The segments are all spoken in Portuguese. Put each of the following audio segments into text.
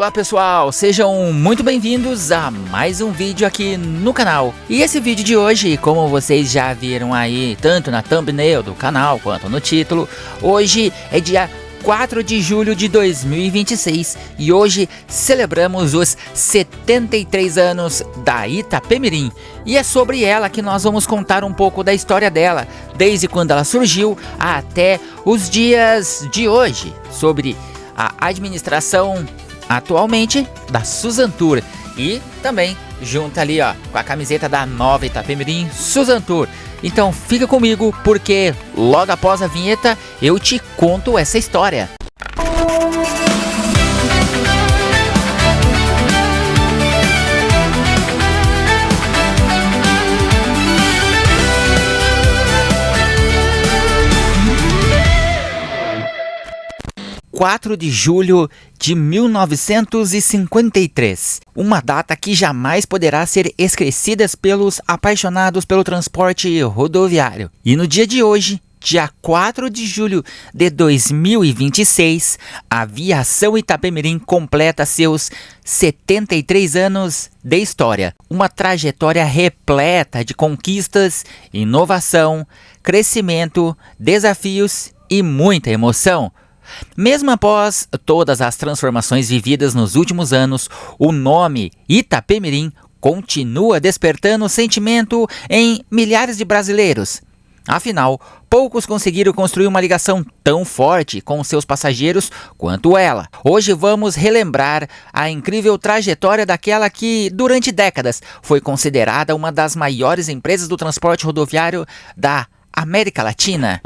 Olá pessoal, sejam muito bem-vindos a mais um vídeo aqui no canal. E esse vídeo de hoje, como vocês já viram aí, tanto na thumbnail do canal quanto no título, hoje é dia 4 de julho de 2026 e hoje celebramos os 73 anos da Itapemirim. E é sobre ela que nós vamos contar um pouco da história dela, desde quando ela surgiu até os dias de hoje, sobre a administração atualmente da Suzantur e também junto ali ó com a camiseta da nova Itapemirim Suzantur. Então fica comigo porque logo após a vinheta eu te conto essa história. 4 de julho de 1953, uma data que jamais poderá ser esquecida pelos apaixonados pelo transporte rodoviário. E no dia de hoje, dia 4 de julho de 2026, a aviação Itapemirim completa seus 73 anos de história. Uma trajetória repleta de conquistas, inovação, crescimento, desafios e muita emoção. Mesmo após todas as transformações vividas nos últimos anos, o nome Itapemirim continua despertando sentimento em milhares de brasileiros. Afinal, poucos conseguiram construir uma ligação tão forte com seus passageiros quanto ela. Hoje vamos relembrar a incrível trajetória daquela que, durante décadas, foi considerada uma das maiores empresas do transporte rodoviário da América Latina.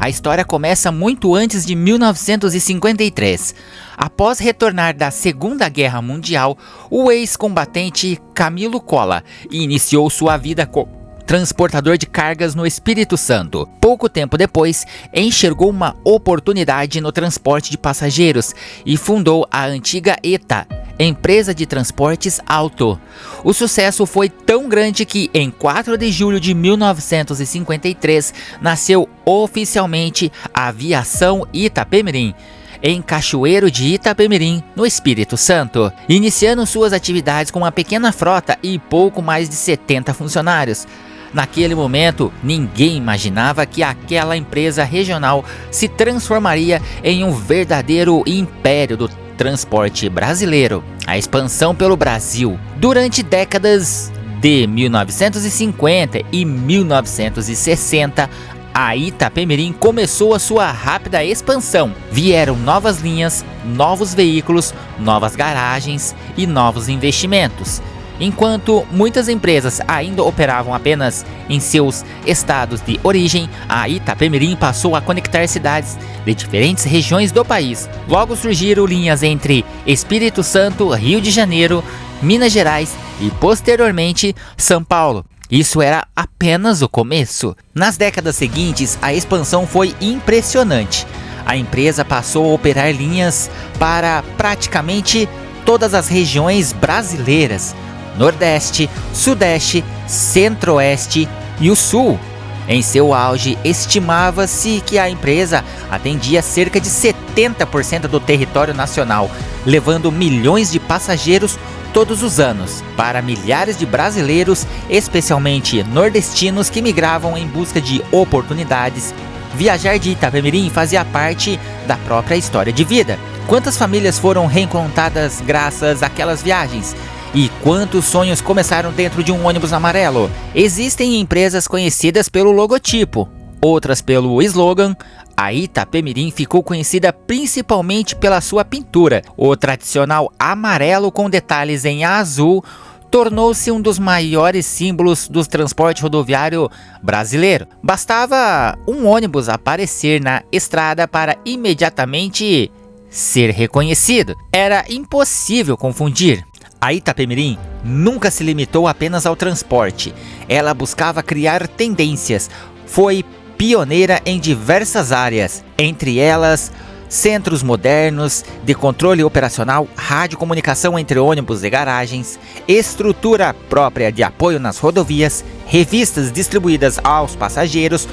A história começa muito antes de 1953. Após retornar da Segunda Guerra Mundial, o ex-combatente Camilo Cola iniciou sua vida como transportador de cargas no Espírito Santo. Pouco tempo depois, enxergou uma oportunidade no transporte de passageiros e fundou a antiga ETA, Empresa de Transportes Alto. O sucesso foi tão grande que, em 4 de julho de 1953, nasceu oficialmente a Aviação Itapemirim, em Cachoeiro de Itapemirim, no Espírito Santo, iniciando suas atividades com uma pequena frota e pouco mais de 70 funcionários. Naquele momento, ninguém imaginava que aquela empresa regional se transformaria em um verdadeiro império do transporte brasileiro. A expansão pelo Brasil. Durante décadas de 1950 e 1960, a Itapemirim começou a sua rápida expansão. Vieram novas linhas, novos veículos, novas garagens e novos investimentos. Enquanto muitas empresas ainda operavam apenas em seus estados de origem, a Itapemirim passou a conectar cidades de diferentes regiões do país. Logo surgiram linhas entre Espírito Santo, Rio de Janeiro, Minas Gerais e posteriormente São Paulo. Isso era apenas o começo. Nas décadas seguintes, a expansão foi impressionante. A empresa passou a operar linhas para praticamente todas as regiões brasileiras: Nordeste, Sudeste, Centro-Oeste e o Sul. Em seu auge, estimava-se que a empresa atendia cerca de 70% do território nacional, levando milhões de passageiros todos os anos. Para milhares de brasileiros, especialmente nordestinos que migravam em busca de oportunidades, viajar de Itapemirim fazia parte da própria história de vida. Quantas famílias foram reencontradas graças àquelas viagens? E quantos sonhos começaram dentro de um ônibus amarelo? Existem empresas conhecidas pelo logotipo, outras pelo slogan. A Itapemirim ficou conhecida principalmente pela sua pintura. O tradicional amarelo com detalhes em azul tornou-se um dos maiores símbolos do transporte rodoviário brasileiro. Bastava um ônibus aparecer na estrada para imediatamente ser reconhecido. Era impossível confundir. A Itapemirim nunca se limitou apenas ao transporte. Ela buscava criar tendências. Foi pioneira em diversas áreas, entre elas centros modernos de controle operacional, radiocomunicação entre ônibus e garagens, estrutura própria de apoio nas rodovias, revistas distribuídas aos passageiros,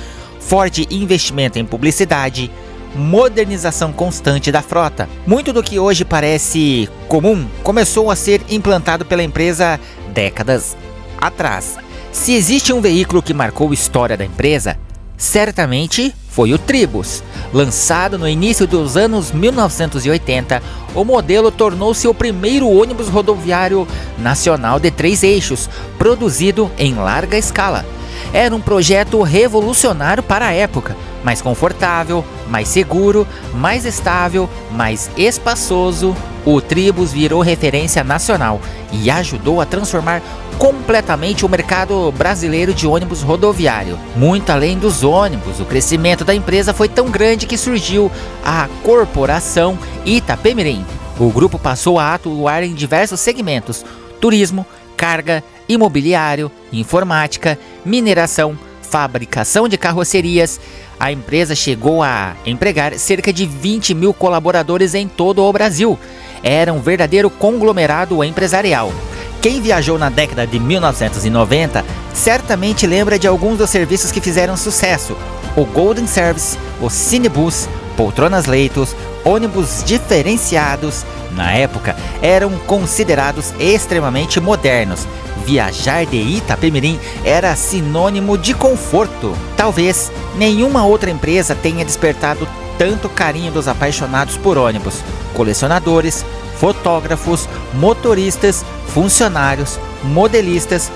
forte investimento em publicidade, modernização constante da frota. Muito do que hoje parece comum começou a ser implantado pela empresa décadas atrás. Se existe um veículo que marcou a história da empresa, certamente foi o Tribus. Lançado no início dos anos 1980, o modelo tornou-se o primeiro ônibus rodoviário nacional de 3 eixos, produzido em larga escala. Era um projeto revolucionário para a época, mais confortável, mais seguro, mais estável, mais espaçoso. O Tribus virou referência nacional e ajudou a transformar completamente o mercado brasileiro de ônibus rodoviário. Muito além dos ônibus, o crescimento da empresa foi tão grande que surgiu a Corporação Itapemirim. O grupo passou a atuar em diversos segmentos: turismo, carga, imobiliário, informática, mineração, fabricação de carrocerias. A empresa chegou a empregar cerca de 20 mil colaboradores em todo o Brasil. Era um verdadeiro conglomerado empresarial. Quem viajou na década de 1990 certamente lembra de alguns dos serviços que fizeram sucesso: o Golden Service, o Cinebus, poltronas leitos, ônibus diferenciados. Na época, eram considerados extremamente modernos. Viajar de Itapemirim era sinônimo de conforto. Talvez nenhuma outra empresa tenha despertado tanto carinho dos apaixonados por ônibus: colecionadores, fotógrafos, motoristas, funcionários, modelistas,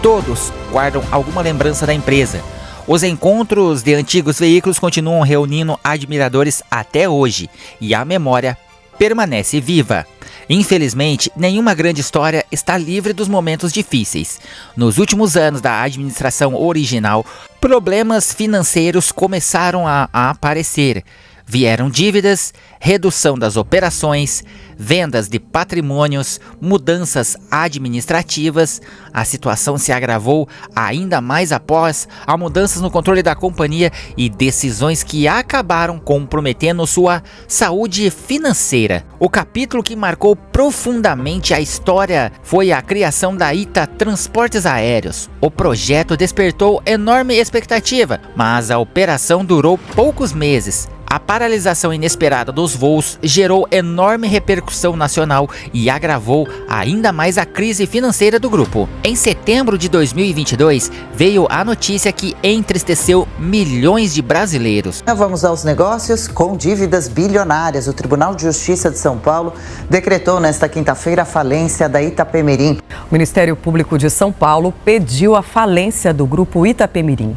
todos guardam alguma lembrança da empresa. Os encontros de antigos veículos continuam reunindo admiradores até hoje e a memória permanece viva. Infelizmente, nenhuma grande história está livre dos momentos difíceis. Nos últimos anos da administração original, problemas financeiros começaram a aparecer. Vieram dívidas, redução das operações, vendas de patrimônios, mudanças administrativas. A situação se agravou ainda mais após as mudanças no controle da companhia e decisões que acabaram comprometendo sua saúde financeira. O capítulo que marcou profundamente a história foi a criação da Ita Transportes Aéreos. O projeto despertou enorme expectativa, mas a operação durou poucos meses. A paralisação inesperada dos voos gerou enorme repercussão nacional e agravou ainda mais a crise financeira do grupo. Em setembro de 2022, veio a notícia que entristeceu milhões de brasileiros. Vamos aos negócios. Com dívidas bilionárias, o Tribunal de Justiça de São Paulo decretou nesta quinta-feira a falência da Itapemirim. O Ministério Público de São Paulo pediu a falência do grupo Itapemirim.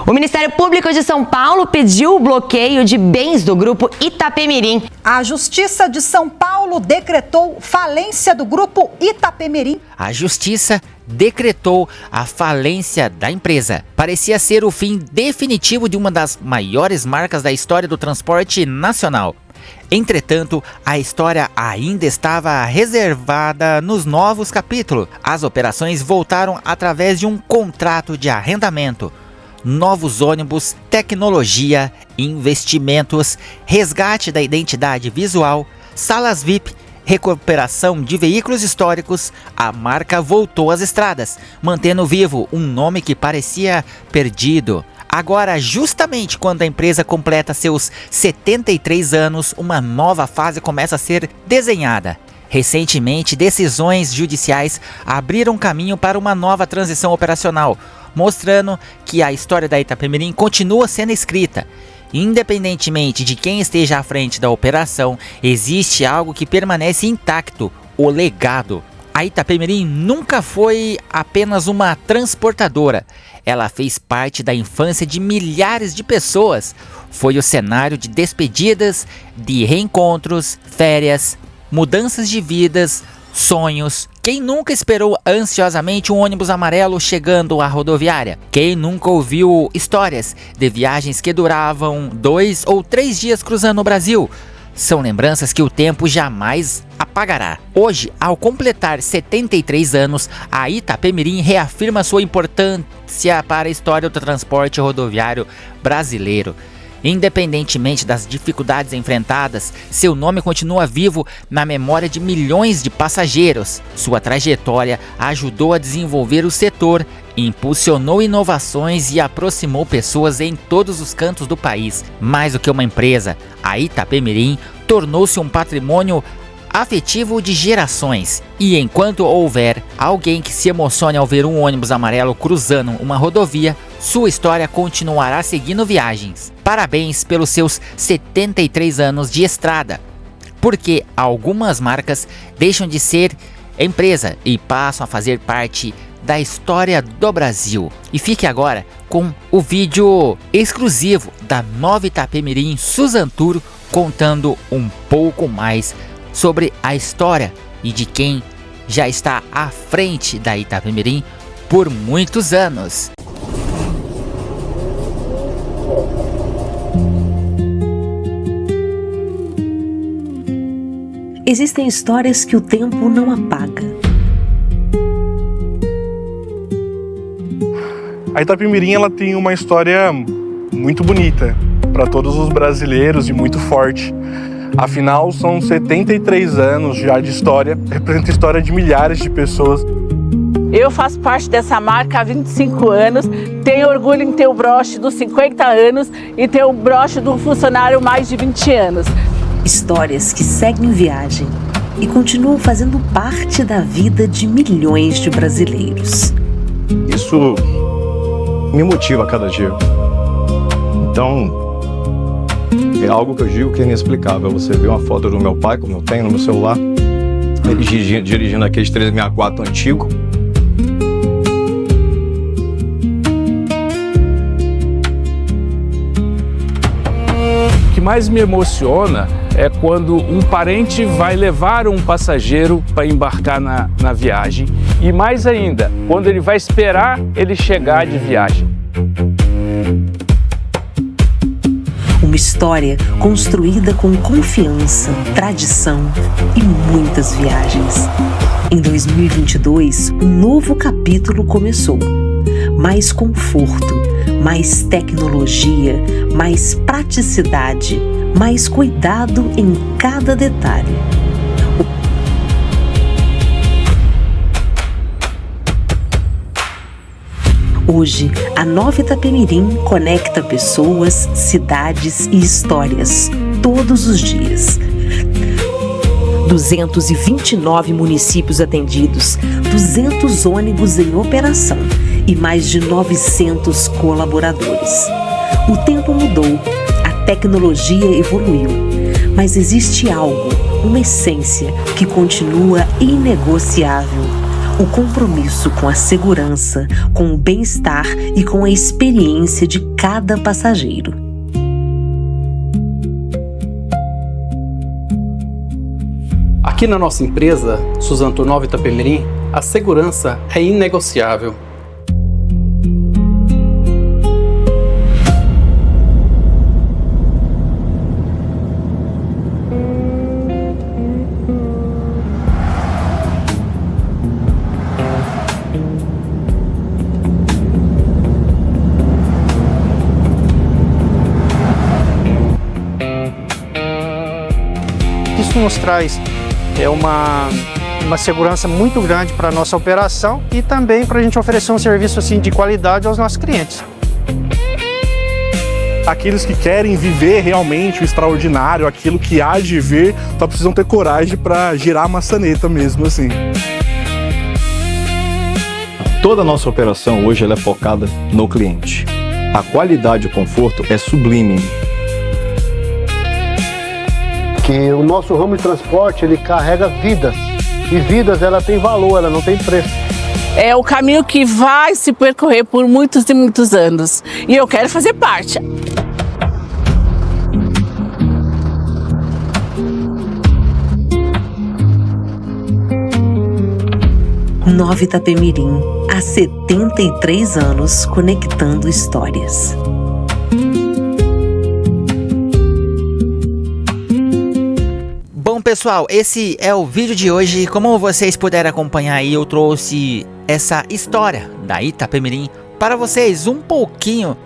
O Ministério Público de São Paulo pediu o bloqueio de bens do grupo Itapemirim. A Justiça de São Paulo decretou falência do grupo Itapemirim. A Justiça decretou a falência da empresa. Parecia ser o fim definitivo de uma das maiores marcas da história do transporte nacional. Entretanto, a história ainda estava reservada nos novos capítulos. As operações voltaram através de um contrato de arrendamento. Novos ônibus, tecnologia, investimentos, resgate da identidade visual, salas VIP, recuperação de veículos históricos. A marca voltou às estradas, mantendo vivo um nome que parecia perdido. Agora, justamente quando a empresa completa seus 73 anos, uma nova fase começa a ser desenhada. Recentemente, decisões judiciais abriram caminho para uma nova transição operacional, mostrando que a história da Itapemirim continua sendo escrita. Independentemente de quem esteja à frente da operação, existe algo que permanece intacto: o legado. A Itapemirim nunca foi apenas uma transportadora. Ela fez parte da infância de milhares de pessoas. Foi o cenário de despedidas, de reencontros, férias, mudanças de vidas, sonhos. Quem nunca esperou ansiosamente um ônibus amarelo chegando à rodoviária? Quem nunca ouviu histórias de viagens que duravam 2 ou 3 dias cruzando o Brasil? São lembranças que o tempo jamais apagará. Hoje, ao completar 73 anos, a Itapemirim reafirma sua importância para a história do transporte rodoviário brasileiro. Independentemente das dificuldades enfrentadas, seu nome continua vivo na memória de milhões de passageiros. Sua trajetória ajudou a desenvolver o setor, impulsionou inovações e aproximou pessoas em todos os cantos do país. Mais do que uma empresa, a Itapemirim tornou-se um patrimônio afetivo de gerações. E enquanto houver alguém que se emocione ao ver um ônibus amarelo cruzando uma rodovia, sua história continuará seguindo viagens. Parabéns pelos seus 73 anos de estrada. Porque algumas marcas deixam de ser empresa e passam a fazer parte da história do Brasil. E fique agora com o vídeo exclusivo da Nova Itapemirim Susan Tour contando um pouco mais sobre a história e de quem já está à frente da Itapemirim por muitos anos. Existem histórias que o tempo não apaga. A Itapemirim, ela tem uma história muito bonita para todos os brasileiros e muito forte. Afinal, são 73 anos já de história, representa a história de milhares de pessoas. Eu faço parte dessa marca há 25 anos, tenho orgulho em ter o broche dos 50 anos e ter o broche do funcionário mais de 20 anos. Histórias que seguem viagem e continuam fazendo parte da vida de milhões de brasileiros. Isso me motiva a cada dia. Então, é algo que eu digo que é inexplicável. Você vê uma foto do meu pai, como eu tenho no meu celular, ele dirigindo aqueles 364 antigo. O que mais me emociona é quando um parente vai levar um passageiro para embarcar na viagem. E mais ainda, quando ele vai esperar ele chegar de viagem. Uma história construída com confiança, tradição e muitas viagens. Em 2022, um novo capítulo começou. Mais conforto, mais tecnologia, mais praticidade, mais cuidado em cada detalhe. Hoje, a Nova Itapemirim conecta pessoas, cidades e histórias todos os dias. 229 municípios atendidos, 200 ônibus em operação e mais de 900 colaboradores. O tempo mudou, a tecnologia evoluiu, mas existe algo, uma essência que continua inegociável. O compromisso com a segurança, com o bem-estar e com a experiência de cada passageiro. Aqui na nossa empresa, Susan Tour Nova Itapemirim, a segurança é inegociável. Isso nos traz uma segurança muito grande para a nossa operação e também para a gente oferecer um serviço assim, de qualidade aos nossos clientes. Aqueles que querem viver realmente o extraordinário, aquilo que há de vir, só precisam ter coragem para girar a maçaneta mesmo assim. Toda a nossa operação hoje ela é focada no cliente. A qualidade e o conforto é sublime. Que o nosso ramo de transporte, ele carrega vidas. E vidas, ela tem valor, ela não tem preço. É o caminho que vai se percorrer por muitos e muitos anos. E eu quero fazer parte. Nova Itapemirim, há 73 anos conectando histórias. Bom pessoal, esse é o vídeo de hoje. Como vocês puderam acompanhar aí, eu trouxe essa história da Itapemirim para vocês, um pouquinho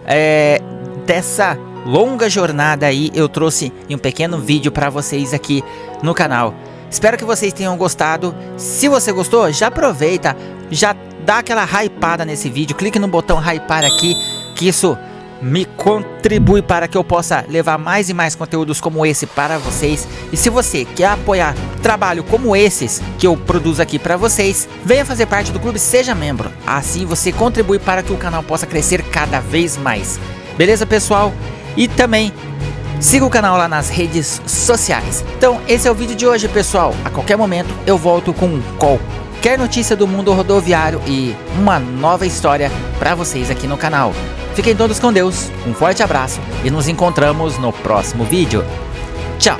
dessa longa jornada aí eu trouxe em um pequeno vídeo para vocês aqui no canal. Espero que vocês tenham gostado. Se você gostou, já aproveita, já dá aquela hypada nesse vídeo, clique no botão hypar aqui, que isso me contribui para que eu possa levar mais e mais conteúdos como esse para vocês. E se você quer apoiar trabalho como esses que eu produzo aqui para vocês, venha fazer parte do clube, seja membro. Assim você contribui para que o canal possa crescer cada vez mais. Beleza, pessoal? E também siga o canal lá nas redes sociais. Então esse é o vídeo de hoje, pessoal. A qualquer momento eu volto com qualquer notícia do mundo rodoviário e uma nova história para vocês aqui no canal. Fiquem todos com Deus, um forte abraço e nos encontramos no próximo vídeo. Tchau!